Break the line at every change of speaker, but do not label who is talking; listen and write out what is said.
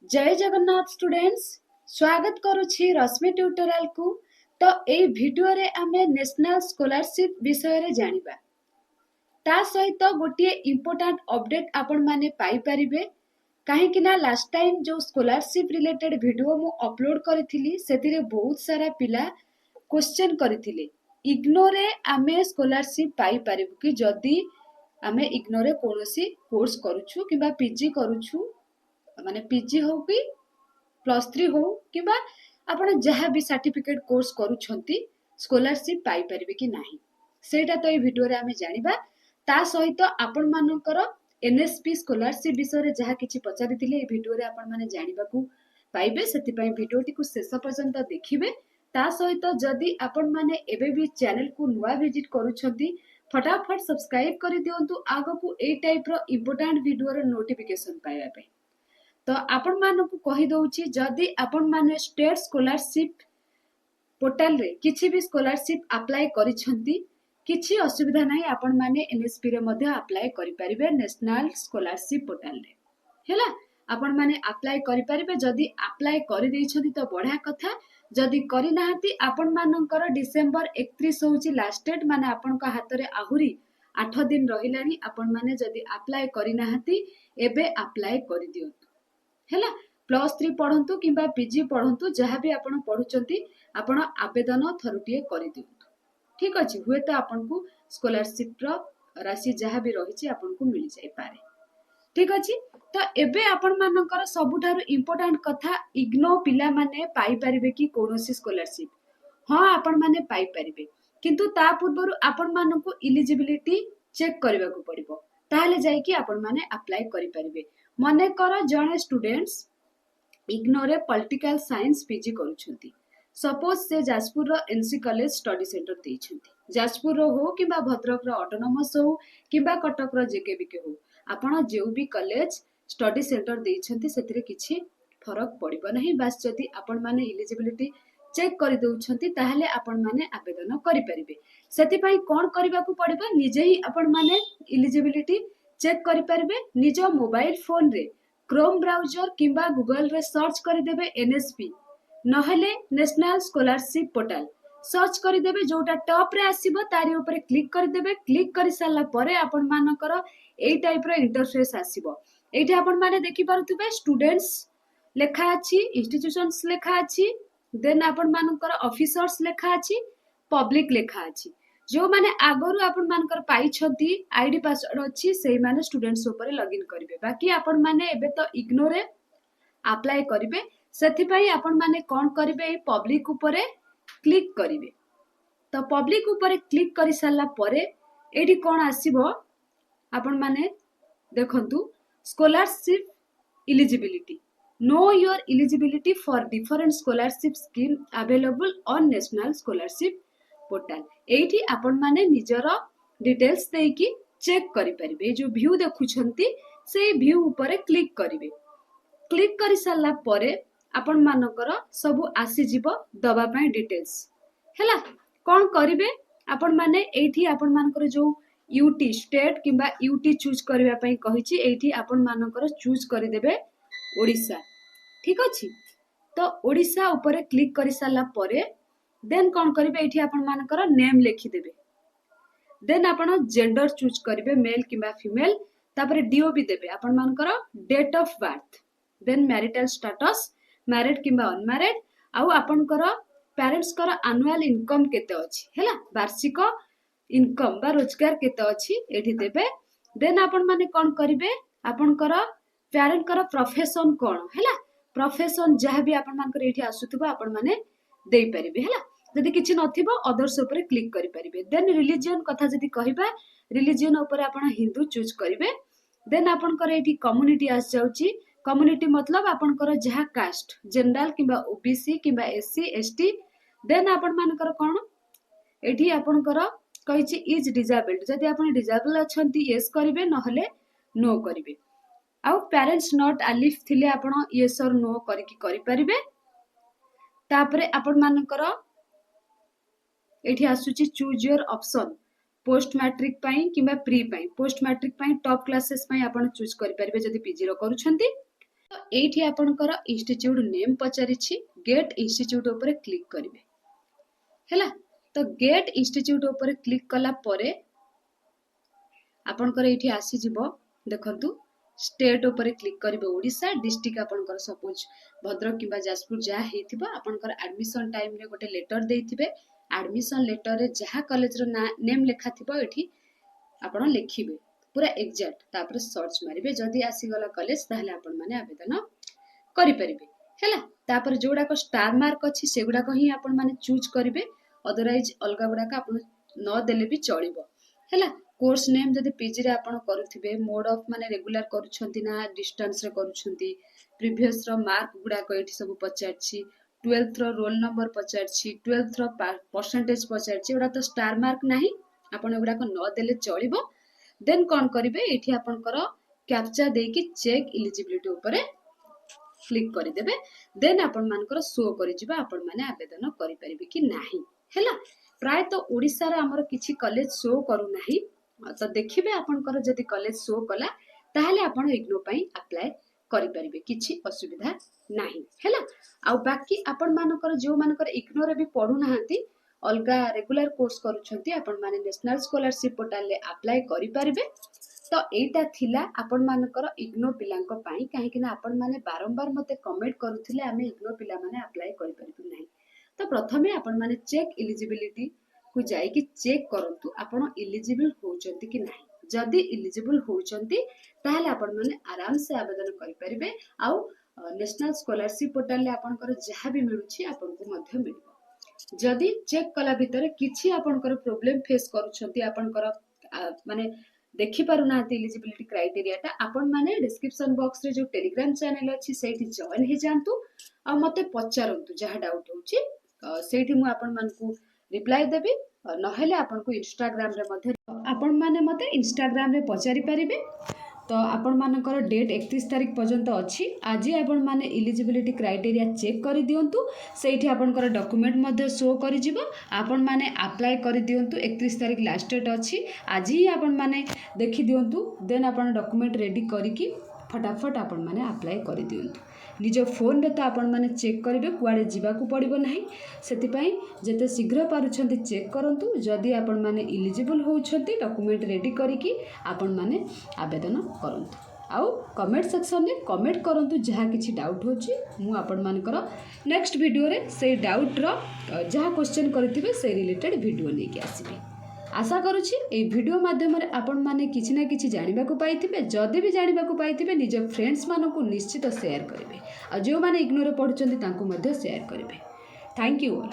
जय जगन्नाथ स्टूडेंट्स स्वागत करुछि रश्मि ट्यूटोरियल को। तो ए वीडियो रे आमे नेशनल स्कॉलरशिप विषय रे जानिबा। ता सहित गोटे इंपोर्टेंट अपडेट आपण माने पाई परिबे काहे कि ना लास्ट टाइम जो स्कॉलरशिप रिलेटेड वीडियो मु अपलोड करथिली सेतिरे बहुत सारा पिला क्वेश्चन करथिले इग्नोर रे आमे स्कॉलरशिप पाई परिबु कि जदी आमे इग्नोर रे कोनोसी कोर्स करूछु किबा पीजी करूछु माने पीजी हो कि +3 हो किबा आपण जहाँ भी सर्टिफिकेट कोर्स करूछंती स्कॉलरशिप पाई परिबे कि नाही सेटा तो ए वीडियो रे आमे जानिबा। ता सहित आपण मानकर एनएसपी स्कॉलरशिप विषय रे जहाँ किछि पचारिथिले ए वीडियो रे आपण माने जानिबाकू पाइबे सेति पई वीडियो टी को शेष पर्यंत देखिबे। ता सहित जदी आपण माने एबे भी चैनल को नुवा विजिट करूछंती फटाफट सब्सक्राइब करि दियंतु आगो को ए टाइप रो इंपोर्टेंट वीडियो रो नोटिफिकेशन पाइबा पे। तो आपण मानकु कहि दउछि जदी आपण माने स्टेट स्कॉलरशिप पोर्टल रे किछि भी स्कॉलरशिप अप्लाई करिसंती किछि असुविधा नाही आपण माने एनएसपी रे मध्ये अप्लाई करि परिबे नेशनल स्कॉलरशिप पोर्टल रे हैला आपण माने अप्लाई करि परिबे। जदी अप्लाई करि दैछंती तो बढ़िया कथा जदी करि नाहंती आपण मानकर डिसेंबर 31 होउछि लास्ट डेट माने आपण का हाथ रे आहुरी 8 दिन रहिलानी। आपण माने जदी अप्लाई करि नाहंती एबे अप्लाई करि दियंतु हैला +3 पढ़ंतु किंबा पीजी पढ़ंतु जहाँ भी आपण पढ़ुचंती आपण आवेदन थरुटिए करि दियंतु ठीक अछि हुए तो आपण को स्कॉलरशिप रो राशि जहाँ भी रहिछि आपण को मिल जाय पारे ठीक अछि। तो एबे आपण मानकर सबुठारु इंपोर्टेंट कथा इग्नो पिला माने पाई परिबे कि कोनोसी स्कॉलरशिप हां आपण माने पाई परिबे किंतु ता पूर्वरु आपण मानकु एलिजिबिलिटी चेक करबा को पड़िबो ताले जाय कि आपण माने अप्लाई करि परिबे। मने कर जणे स्टूडेंट्स इग्नोरे पॉलिटिकल साइंस पीजी करूछंती सपोज से जाजपुर रो एनसी कॉलेज स्टडी सेंटर देइछंती जाजपुर रो हो किबा भद्रक रो ऑटोनोमस हो किबा कटक रो जेकेबी के हो आपण जेउ भी कॉलेज स्टडी सेंटर देइछंती सेतिरे किछि फरक पड़िबो नाही। बस जदी आपण माने एलिजिबिलिटी चेक करि दउछंती ताहले आपण माने आवेदन करि परिबे। सेति पई कोन करबा को पड़िबो निजे ही आपण माने एलिजिबिलिटी चेक करि परिबे निज मोबाइल फोन रे क्रोम ब्राउजर किंबा गूगल रे सर्च करि देबे एनएसपी नहले नेशनल स्कॉलरशिप पोर्टल सर्च करि देबे जोटा टॉप रे आसीबो तारी ऊपर क्लिक करि देबे। क्लिक करि साला परे आपण मानकर एई टाइप रो इंटरफेस आसीबो एठी आपण माने देखि पारुथिबे स्टूडेंट्स लेखा अछि इंस्टीट्यूशंस लेखा अछि देन आपण मानकर ऑफिसर्स लेखा अछि पब्लिक लेखा अछि जो माने आगरु आपण मानकर पाई छथि आईडी पासवर्ड अछि सेही माने स्टूडेंट्स ऊपर लॉगिन करिवे बाकी आपण माने एबे तो इग्नोर रे अप्लाई करिवे सेथि पई आपण माने कोन करिवे पब्लिक ऊपर क्लिक करिवे। तो पब्लिक ऊपर क्लिक करि साला परे एडी कोन आसीबो आपण माने देखंतु scholarship eligibility know your eligibility for different scholarship scheme available on national scholarship portal एठी आपण माने निजर डिटेल्स देकी चेक करि परिबे। जो व्यू देखुछंती से व्यू ऊपर क्लिक करिवे क्लिक करि साला परे आपण मानकर सब आसी जीवो दबा पय डिटेल्स हैला कोन करिवे आपण माने एठी आपण मानकर जो यूटी स्टेट किंबा यूटी चूज करबा पय कहिछि एठी आपण मानकर चूज करि देबे ओडिसा ठीक अछि। तो ओडिसा ऊपर क्लिक करि साला परे देन कोन करिवे एठी आपण मानकर नेम लिखि देबे देन आपण जेंडर चूज करिवे मेल किंबा फीमेल तापर डीओबी देबे आपण मानकर date of birth then marital status married किंबा अनमैरिड आउ आपनकर पेरेंट्स कर एनुअल इनकम केते अछि हैला वार्षिक इनकम बा रोजगार केते अछि एठी देबे। देन आपण माने कोन करिवे आपनकर पेरेंट कर प्रोफेशन कोन हैला प्रोफेशन जहाँ भी आपण मानकर एठी आसुथबो आपण माने देई परिबे हैला जदि किछि नथिबो अदर्स ऊपर क्लिक करि परिबे। देन रिलीजन कथा जदि कहिबा रिलीजन ऊपर आपण हिंदू चूज करिवे देन आपनकर एठी कम्युनिटी आस जाउची कम्युनिटी मतलब आपनकर जहाँ कास्ट जनरल किंबा ओबीसी किंबा एससी एसटी देन आपण मानकर कोन एठी आपनकर कहिछि इज डिसेबल्ड जदि आपण डिसेबल अछंती यस करिवे नहले नो करिवे आउ पेरेंट्स नॉट अलिफ थिले आपण यस और नो करिकि करि परिबे। तापरे आपण मानकर एठी आसुची choose your option post matric पई किंबा प्री पई पोस्ट मैट्रिक पई टॉप क्लासेस पई आपण चूज करि परिबे जदि पीजी रो करूछंती तो एठी आपनकर इंस्टीट्यूट नेम पचारिछि गेट इंस्टीट्यूट ऊपर क्लिक करिवे हैला। तो गेट इंस्टीट्यूट ऊपर क्लिक कला परे आपनकर एठी आसी जिवो देखंतु स्टेट ऊपर क्लिक करिवे ओडिसा डिस्ट्रिक्ट आपनकर सपोज भद्रक किबा जाजपुर जा हेतिबा आपनकर एडमिशन टाइम रे गोटे लेटर देइथिबे एडमिशन लेटर रे जहा कॉलेज रो नेम लिखा थिबो एठी आपण लिखिबे पूरा एग्जैक्ट तापर सर्च मारिबे जदी आसी गला कॉलेज ताहले आपण माने आवेदन करि परिबे हैला। तापर जोडा को स्टार मार्क अछि सेगुडा को ही आपण माने चूज करिवे अदरवाइज अलगा गुडा का आपण न देले भी चलिबो हैला। कोर्स नेम जदी पीजी रे आपण करूथिबे मोड ऑफ माने रेगुलर करूछंती ना डिस्टेंस रे करूछंती प्रीवियस रो मार्क गुडा को एठी सब पचारछि 12th रो रोल नंबर पचारछि 12th रो परसेंटेज पचारछि ओडा तो स्टार मार्क नाही आपण एगुडा को न देले चलिबो। देन कोन करिवे एठी आपनकर कैप्चा देकी चेक एलिजिबिलिटी ऊपर क्लिक करि देबे देन आपण मानकर शो करि जिबा आपण माने आवेदन करि परिबे कि नाही हैला। प्राय तो ओडिसा रे हमर किछि कॉलेज शो करू नाही तो देखिबे आपनकर जदी कॉलेज शो कला ताहले आपण इग्नो पई अप्लाई करि परिबे किछि असुविधा नाही हैला। आ बाकी आपण मानकर जो मानकर इग्नो रे भी पढु नाहंती अलगा रेगुलर कोर्स करूछंती आपण माने नेशनल स्कॉलरशिप पोर्टल ले अप्लाई करि परिबे। तो एटा थिला आपण मानकर इग्नो पिलांको पाई काहे कि ना आपण माने बारंबार मते कमेंट करूथिले आमे इग्नो पिला माने अप्लाई करि परिबे नाही। तो प्रथमे आपण माने चेक एलिजिबिलिटी को जाई कि चेक करंतु आपण एलिजिबल होचंती कि नाही जदी एलिजिबल होचंती ताहले आपण माने आराम से आवेदन करि परिबे। आ नेशनल स्कॉलरशिप पोर्टल ले आपनकर जहा भी मिलुछि आपनको मध्य मिलबो। जदी चेक कला भितरे किछि आपनकर प्रॉब्लम फेस करूछंती आपनकर माने देखि पारु ना एलिजिबिलिटी क्राइटेरिया ता आपण माने डिस्क्रिप्शन बॉक्स रे जो टेलीग्राम चैनल अछि सेठी जॉइन हे जानतु आ मते पचारंतु जहा डाउट होछि सेठी मु आपण मानकु रिप्लाई देबी नहेले आपण को इंस्टाग्राम रे मध्ये आपण माने मते इंस्टाग्राम रे पचारि परिबे। तो आपण मानकर डेट 31 तारिख पर्यंत अछि आज आपण माने एलिजिबिलिटी क्राइटेरिया चेक करि दियंतु सेठी आपनकर डॉक्यूमेंट मध्ये शो करि जिवो आपण माने अप्लाई करि दियंतु 31 तारिख लास्ट डेट अछि आज ही आपण माने देखि दियंतु देन आपण डॉक्यूमेंट रेडी करिकि फटाफट आपण माने अप्लाई करि दियंतु निज फोन रे तो आपण माने चेक करिवे कुआडे जीवा को पड़िबो नाही सेति पई जेते शीघ्र पारुछंती चेक करंतु जदी आपण माने एलिजिबल होउछंती डॉक्यूमेंट रेडी करिकि आपण माने आवेदन करंतु आउ कमेंट सेक्शन में कमेंट करंतु जहा किछि डाउट होछि मु आपण मानकर नेक्स्ट वीडियो रे से डाउट रो जहा क्वेश्चन करथिबे से रिलेटेड वीडियो लेके आसीबे। आशा करुछि ए वीडियो माध्यम रे आपण माने किछि ना किछि जानिबा को पाइथिबे जदी भी जानिबा को पाइथिबे निज फ्रेंड्स मानको निश्चित शेयर करिवे आ जो माने इग्नोर पढुचंती तांको मध्ये शेयर करिवे। Thank you all.